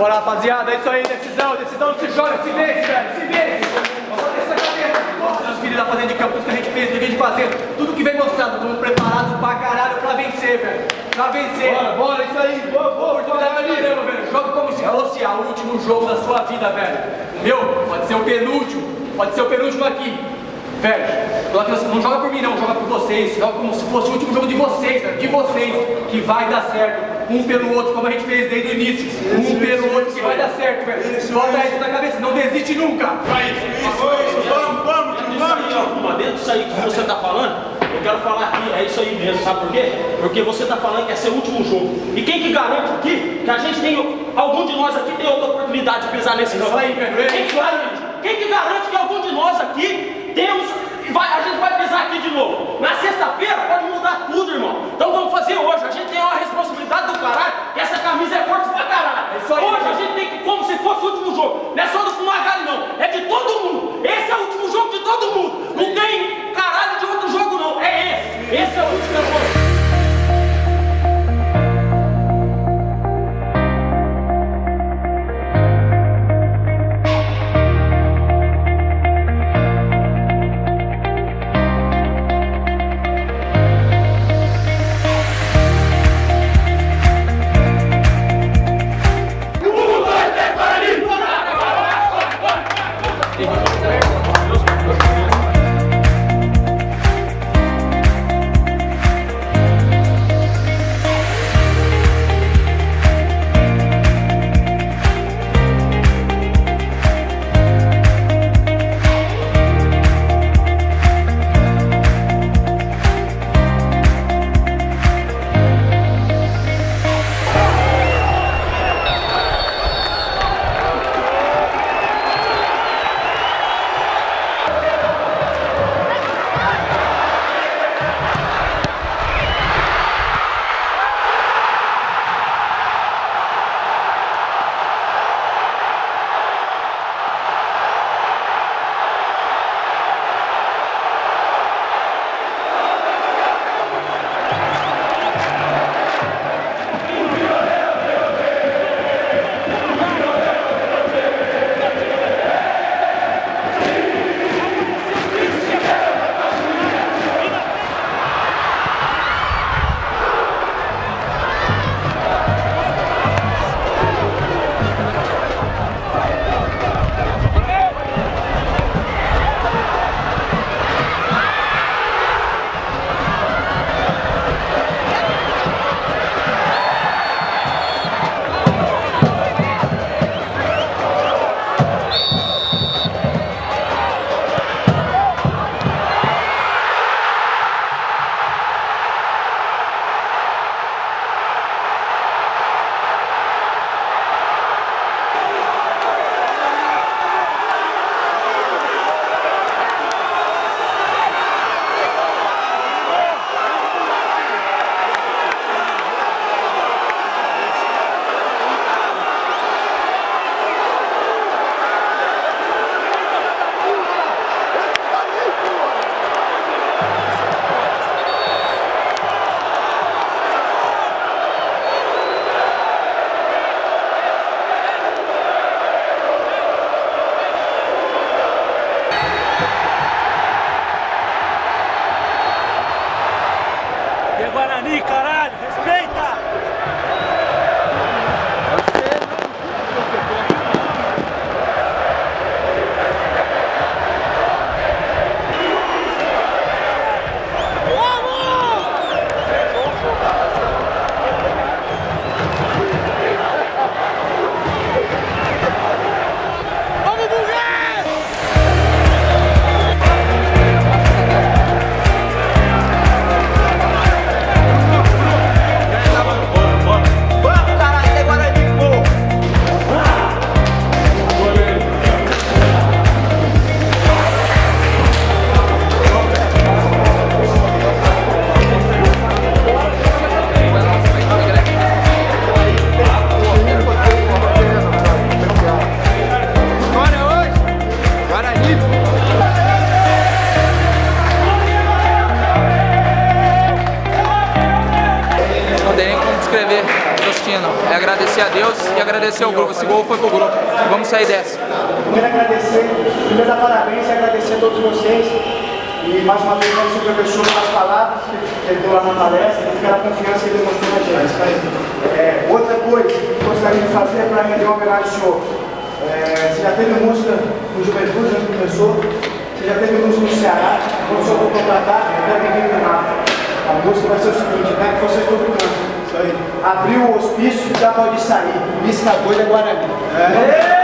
Bora, rapaziada, é isso aí, decisão não se joga, se vence, velho, se vence. Vamos deixar a cabeça. Nossa, meus filhos lá pra dentro de campo, tudo que a gente fez, tudo que a gente fazendo, tudo que vem mostrando, estamos preparados pra caralho pra vencer, velho. Pra vencer. Bora, isso aí, boa, Oportunidade pra caramba, velho. Joga como se fosse o último jogo da sua vida, velho. Meu, pode ser o penúltimo aqui. Velho, não joga por mim não, joga por vocês. Joga como se fosse o último jogo de vocês, velho. De vocês, que vai dar certo. Um pelo outro, como a gente fez desde o início. Um pelo outro, que vai dar certo, velho. Bota isso na cabeça, não desiste nunca. Vamos, dentro disso aí que você tá falando, eu quero falar aqui, é isso aí mesmo, sabe por quê? Porque você tá falando que esse é o último jogo. E quem que garante aqui que a gente tem, algum de nós aqui tem outra oportunidade de pisar nesse campo? Quem que garante que algum de nós aqui temos, a gente vai pisar aqui de novo? Na sexta-feira pode mudar tudo, irmão. Então vamos fazer hoje. A gente tem uma responsabilidade do caralho, que essa camisa é forte pra caralho. Hoje a gente tem que, como se fosse o último jogo. Não é só do Fumagalli não, é de todo mundo. Esse é o último jogo de todo mundo. Não tem caralho de outro jogo não, é esse. Esse é o último jogo. Deus e agradecer ao grupo. Esse gol foi pro grupo. Vamos sair dessa. Primeiro dar parabéns e agradecer a todos vocês. E mais uma vez agradecer o professor pelas palavras que ele deu lá na palestra e pela confiança que ele demonstrou na gente. Outra coisa que gostaria de fazer é para render uma homenagem ao senhor. Você já teve música no Juventude, onde começou? Você já teve música no Ceará? Quando o senhor for contratar, eu quero vir no Rafa. A música vai ser o seguinte, eu quero que vocês todos cantem. Isso aí. Abriu o hospício, já pode sair. Pisca doida Guarani.